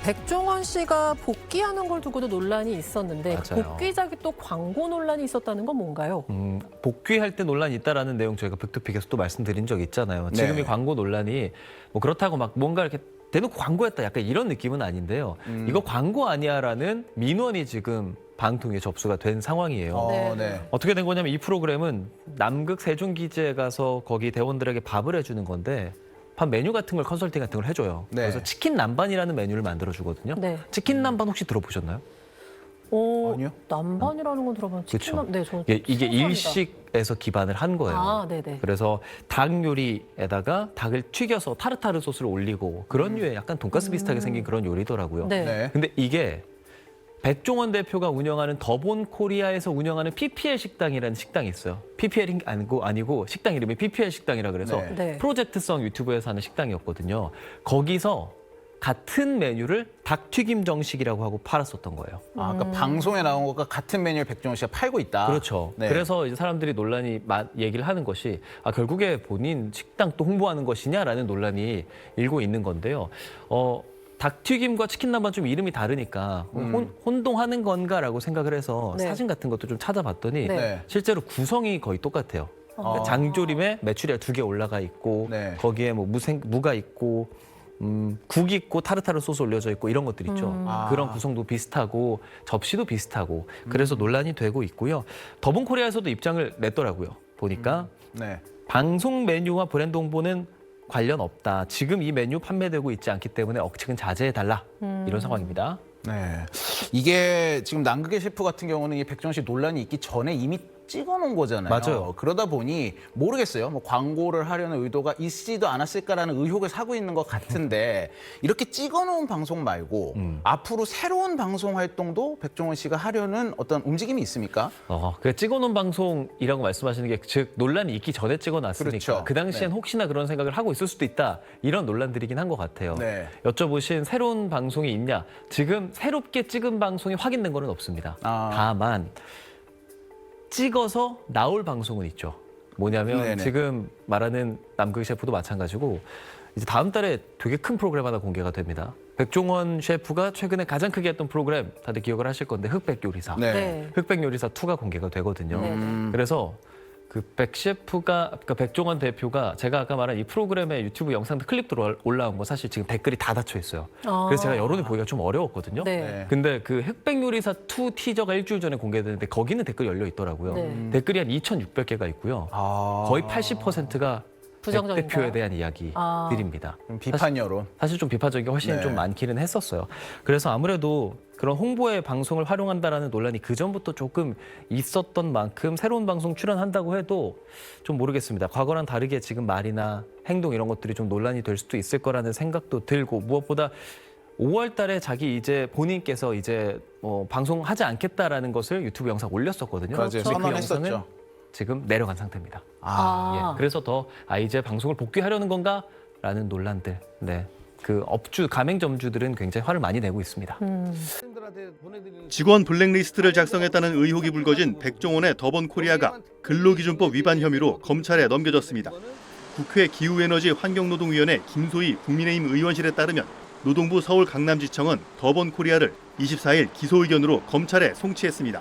백종원 씨가 복귀하는 걸 두고도 논란이 있었는데 맞아요. 복귀작이 또 광고 논란이 있었다는 건 뭔가요? 복귀할 때 논란이 있다라는 내용 저희가 빅투픽에서 또 말씀드린 적 있잖아요. 네. 지금 이 광고 논란이 뭐 그렇다고 막 뭔가 이렇게 대놓고 광고했다 약간 이런 느낌은 아닌데요. 이거 광고 아니야라는 민원이 지금 방통위에 접수가 된 상황이에요. 네. 네. 어떻게 된 거냐면 이 프로그램은 남극 세종기지에 가서 거기 대원들에게 밥을 해주는 건데 밥 메뉴 같은 걸 컨설팅 같은 걸 해줘요. 네. 그래서 치킨 남반이라는 메뉴를 만들어주거든요. 네. 치킨 남반 혹시 들어보셨나요? 아니요. 남반이라는 건 들어본 치킨 그렇죠. 네, 저 이게 처음 합니다. 일식에서 기반을 한 거예요. 아, 네네. 그래서 닭 요리에다가 닭을 튀겨서 타르타르 소스를 올리고 그런 류의 약간 돈가스 비슷하게 생긴 그런 요리더라고요. 네. 네. 근데 이게 백종원 대표가 운영하는 더본 코리아에서 운영하는 PPL 식당이라는 식당이 있어요. PPL이 아니고 식당 이름이 PPL 식당이라 그래서 네. 네. 프로젝트성 유튜브에서 하는 식당이었거든요. 거기서 같은 메뉴를 닭튀김 정식이라고 하고 팔았었던 거예요. 아, 그러니까 방송에 나온 것과 같은 메뉴를 백종원 씨가 팔고 있다. 그렇죠. 네. 그래서 이제 사람들이 논란이 얘기를 하는 것이 결국에 본인 식당 또 홍보하는 것이냐라는 논란이 일고 있는 건데요. 닭튀김과 치킨 남반 좀 이름이 다르니까 혼동하는 건가라고 생각을 해서 네. 사진 같은 것도 좀 찾아봤더니 네. 실제로 구성이 거의 똑같아요. 그러니까 장조림에 메추리알 2개 올라가 있고 네. 거기에 뭐 무가 있고 국 있고 타르타르 소스 올려져 있고 이런 것들 있죠. 그런 구성도 비슷하고 접시도 비슷하고 그래서 논란이 되고 있고요. 더본 코리아에서도 입장을 냈더라고요. 보니까 네. 방송 메뉴와 브랜드 홍보는 관련 없다. 지금 이 메뉴 판매되고 있지 않기 때문에 억측은 자제해달라. 이런 상황입니다. 네. 이게 지금 남극의 셰프 같은 경우는 이 백종원 씨 논란이 있기 전에 이미 찍어놓은 거잖아요. 맞아요. 그러다 보니 모르겠어요. 뭐 광고를 하려는 의도가 있지도 않았을까라는 의혹을 사고 있는 것 같은데 이렇게 찍어놓은 방송 말고 앞으로 새로운 방송 활동도 백종원 씨가 하려는 어떤 움직임이 있습니까? 그 찍어놓은 방송이라고 말씀하시는 게 즉 논란이 있기 전에 찍어놨으니까 그렇죠. 그 당시엔 네. 혹시나 그런 생각을 하고 있을 수도 있다. 이런 논란들이긴 한 것 같아요. 네. 여쭤보신 새로운 방송이 있냐? 지금 새롭게 찍은 방송이 확인된 거는 없습니다. 아. 다만 찍어서 나올 방송은 있죠. 뭐냐면 네네. 지금 말하는 남극 셰프도 마찬가지고 이제 다음 달에 되게 큰 프로그램 하나 공개가 됩니다. 백종원 셰프가 최근에 가장 크게 했던 프로그램 다들 기억을 하실 건데 흑백 요리사. 네. 네. 흑백 요리사 2가 공개가 되거든요. 네네. 그래서 그 백 셰프가 그러니까 백종원 대표가 제가 아까 말한 이 프로그램의 유튜브 영상들 클립도 올라온 거 사실 지금 댓글이 다 닫혀 있어요. 그래서 제가 여론을 보기가 좀 어려웠거든요. 네. 네. 근데 그 흑백 요리사 2 티저가 일주일 전에 공개됐는데 거기는 댓글이 열려 있더라고요. 네. 댓글이 한 2,600개가 있고요. 거의 80%가 백 부정적인가요? 대표에 대한 이야기들입니다. 좀 비판 여론. 사실 좀 비판적인 게 훨씬 네. 좀 많기는 했었어요. 그래서 아무래도 그런 홍보에 방송을 활용한다라는 논란이 그전부터 조금 있었던 만큼 새로운 방송 출연한다고 해도 좀 모르겠습니다. 과거랑 다르게 지금 말이나 행동 이런 것들이 좀 논란이 될 수도 있을 거라는 생각도 들고 무엇보다 5월 달에 자기 이제 본인께서 이제 방송하지 않겠다라는 것을 유튜브 영상 올렸었거든요. 맞아요. 근데 그 선언했었죠. 영상은 지금 내려간 상태입니다. 아. 예, 그래서 더 이제 방송을 복귀하려는 건가라는 논란들. 네. 그 업주 가맹점주들은 굉장히 화를 많이 내고 있습니다. 직원 블랙리스트를 작성했다는 의혹이 불거진 백종원의 더본 코리아가 근로기준법 위반 혐의로 검찰에 넘겨졌습니다. 국회 기후에너지 환경노동위원회 김소희 국민의힘 의원실에 따르면 노동부 서울 강남지청은 더본 코리아를 24일 기소 의견으로 검찰에 송치했습니다.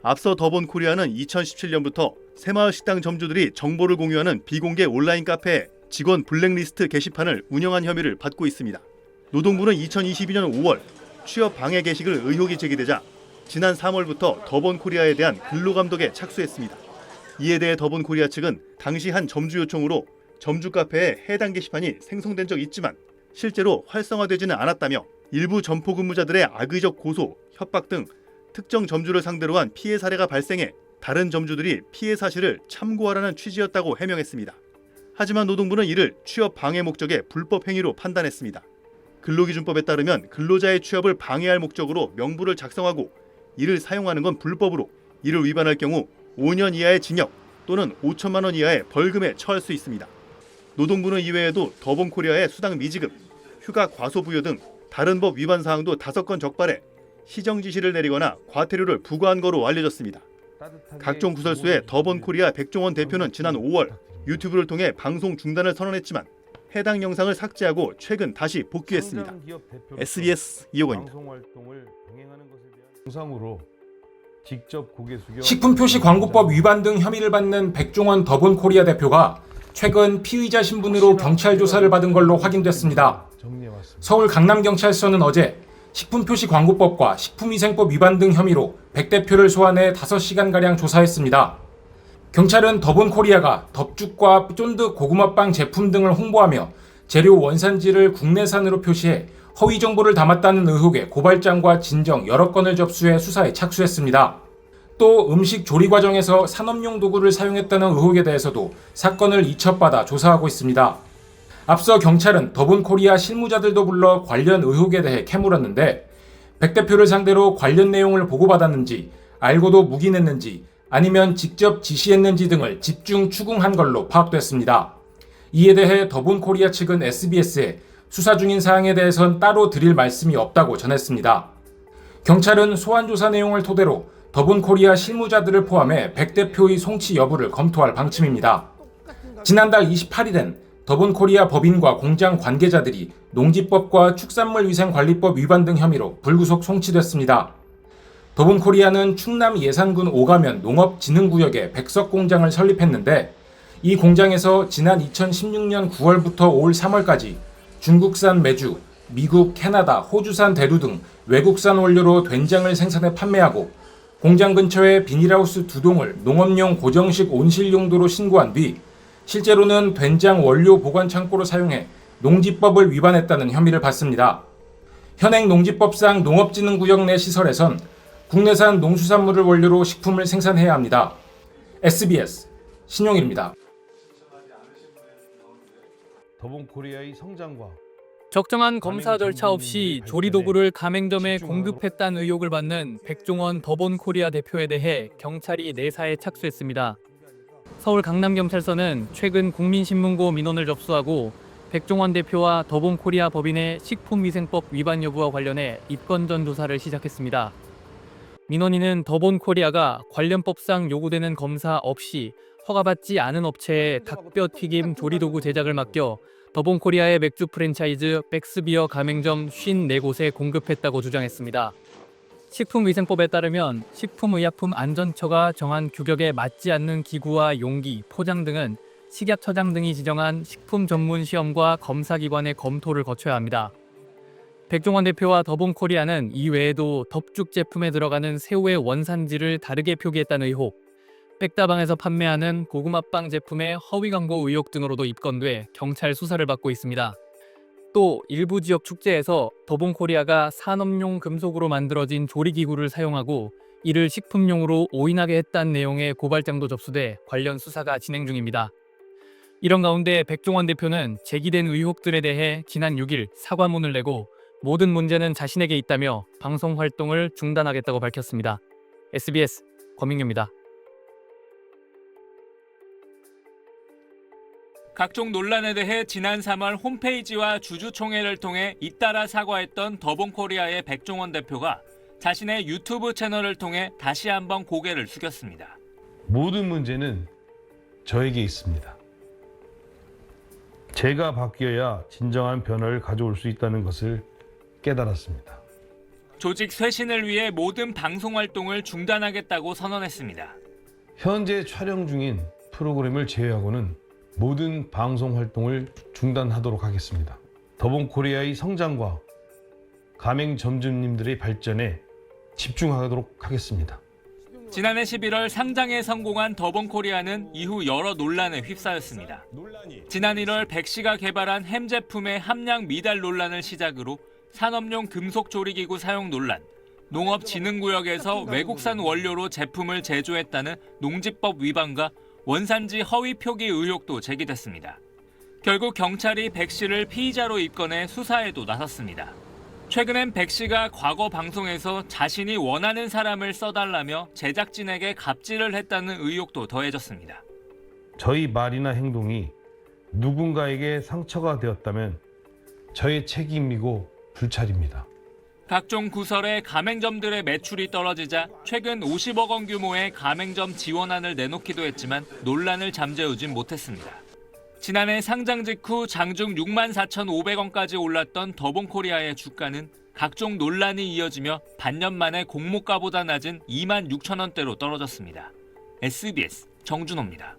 앞서 더본 코리아는 2017년부터 새마을 식당 점주들이 정보를 공유하는 비공개 온라인 카페에 직원 블랙리스트 게시판을 운영한 혐의를 받고 있습니다. 노동부는 2022년 5월 취업 방해 게시글 의혹이 제기되자 지난 3월부터 더본 코리아에 대한 근로감독에 착수했습니다. 이에 대해 더본 코리아 측은 당시 한 점주 요청으로 점주 카페에 해당 게시판이 생성된 적 있지만 실제로 활성화되지는 않았다며 일부 점포 근무자들의 악의적 고소, 협박 등 특정 점주를 상대로 한 피해 사례가 발생해 다른 점주들이 피해 사실을 참고하라는 취지였다고 해명했습니다. 하지만 노동부는 이를 취업 방해 목적의 불법 행위로 판단했습니다. 근로기준법에 따르면 근로자의 취업을 방해할 목적으로 명부를 작성하고 이를 사용하는 건 불법으로 이를 위반할 경우 5년 이하의 징역 또는 5천만 원 이하의 벌금에 처할 수 있습니다. 노동부는 이외에도 더본 코리아의 수당 미지급, 휴가 과소부여 등 다른 법 위반 사항도 5건 적발해 시정 지시를 내리거나 과태료를 부과한 거로 알려졌습니다. 각종 구설수에 더본 코리아 백종원 대표는 지난 5월 유튜브를 통해 방송 중단을 선언했지만 해당 영상을 삭제하고 최근 다시 복귀했습니다. SBS 이호건입니다. 영상으로 직접 고개 숙여 식품표시광고법 위반 등 혐의를 받는 백종원 더본코리아 대표가 최근 피의자 신분으로 경찰 조사를 받은 걸로 확인됐습니다. 서울 강남경찰서는 어제 식품표시광고법과 식품위생법 위반 등 혐의로 백 대표를 소환해 5시간가량 조사했습니다. 경찰은 더본코리아가 덮죽과 쫀득 고구마빵 제품 등을 홍보하며 재료 원산지를 국내산으로 표시해 허위 정보를 담았다는 의혹에 고발장과 진정 여러 건을 접수해 수사에 착수했습니다. 또 음식 조리 과정에서 산업용 도구를 사용했다는 의혹에 대해서도 사건을 이첩받아 조사하고 있습니다. 앞서 경찰은 더본코리아 실무자들도 불러 관련 의혹에 대해 캐물었는데 백 대표를 상대로 관련 내용을 보고받았는지, 알고도 묵인했는지, 아니면 직접 지시했는지 등을 집중 추궁한 걸로 파악됐습니다. 이에 대해 더본코리아 측은 SBS에 수사 중인 사항에 대해선 따로 드릴 말씀이 없다고 전했습니다. 경찰은 소환 조사 내용을 토대로 더본코리아 실무자들을 포함해 백 대표의 송치 여부를 검토할 방침입니다. 지난달 28일엔 더본코리아 법인과 공장 관계자들이 농지법과 축산물위생관리법 위반 등 혐의로 불구속 송치됐습니다. 더본코리아는 충남 예산군 오가면 농업진흥구역에 백석 공장을 설립했는데 이 공장에서 지난 2016년 9월부터 올 3월까지 중국산 메주, 미국, 캐나다, 호주산 대루 등 외국산 원료로 된장을 생산해 판매하고 공장 근처에 비닐하우스 2동을 농업용 고정식 온실 용도로 신고한 뒤 실제로는 된장 원료 보관 창고로 사용해 농지법을 위반했다는 혐의를 받습니다. 현행 농지법상 농업진흥구역 내 시설에선 국내산 농수산물을 원료로 식품을 생산해야 합니다. SBS 신용일입니다. 더본코리아의 성장과 적정한 검사 절차 없이 조리도구를 가맹점에 공급했다는 의혹을 받는 백종원 더본코리아 대표에 대해 경찰이 내사에 착수했습니다. 서울 강남경찰서는 최근 국민신문고 민원을 접수하고 백종원 대표와 더본코리아 법인의 식품위생법 위반 여부와 관련해 입건전 조사를 시작했습니다. 민원인은 더본코리아가 관련 법상 요구되는 검사 없이 허가받지 않은 업체에 닭뼈 튀김 조리도구 제작을 맡겨 더본코리아의 맥주 프랜차이즈 백스비어 가맹점 54곳에 공급했다고 주장했습니다. 식품위생법에 따르면 식품의약품안전처가 정한 규격에 맞지 않는 기구와 용기, 포장 등은 식약처장 등이 지정한 식품 전문 시험과 검사기관의 검토를 거쳐야 합니다. 백종원 대표와 더본코리아는 이 외에도 덮죽 제품에 들어가는 새우의 원산지를 다르게 표기했다는 의혹, 백다방에서 판매하는 고구마빵 제품의 허위 광고 의혹 등으로도 입건돼 경찰 수사를 받고 있습니다. 또 일부 지역 축제에서 더본코리아가 산업용 금속으로 만들어진 조리기구를 사용하고 이를 식품용으로 오인하게 했다는 내용의 고발장도 접수돼 관련 수사가 진행 중입니다. 이런 가운데 백종원 대표는 제기된 의혹들에 대해 지난 6일 사과문을 내고 모든 문제는 자신에게 있다며 방송 활동을 중단하겠다고 밝혔습니다. SBS 권민규입니다. 각종 논란에 대해 지난 3월 홈페이지와 주주총회를 통해 잇따라 사과했던 더본코리아의 백종원 대표가 자신의 유튜브 채널을 통해 다시 한번 고개를 숙였습니다. 모든 문제는 저에게 있습니다. 제가 바뀌어야 진정한 변화를 가져올 수 있다는 것을 깨달았습니다. 조직 쇄신을 위해 모든 방송 활동을 중단하겠다고 선언했습니다. 현재 촬영 중인 프로그램을 제외하고는 모든 방송 활동을 중단하도록 하겠습니다. 더본코리아의 성장과 가맹점주님들의 발전에 집중하도록 하겠습니다. 지난해 11월 상장에 성공한 더본코리아는 이후 여러 논란에 휩싸였습니다. 지난 1월 백 씨가 개발한 햄 제품의 함량 미달 논란을 시작으로 산업용 금속 조리기구 사용 논란, 농업진흥구역에서 외국산 원료로 제품을 제조했다는 농지법 위반과 원산지 허위 표기 의혹도 제기됐습니다. 결국 경찰이 백 씨를 피의자로 입건해 수사에도 나섰습니다. 최근엔 백 씨가 과거 방송에서 자신이 원하는 사람을 써달라며 제작진에게 갑질을 했다는 의혹도 더해졌습니다. 저희 말이나 행동이 누군가에게 상처가 되었다면 저의 책임이고 불찰입니다. 각종 구설에 가맹점들의 매출이 떨어지자 최근 50억 원 규모의 가맹점 지원안을 내놓기도 했지만 논란을 잠재우진 못했습니다. 지난해 상장 직후 장중 64,500원까지 올랐던 더본코리아의 주가는 각종 논란이 이어지며 반년 만에 공모가보다 낮은 26,000원대로 떨어졌습니다. SBS 정준호입니다.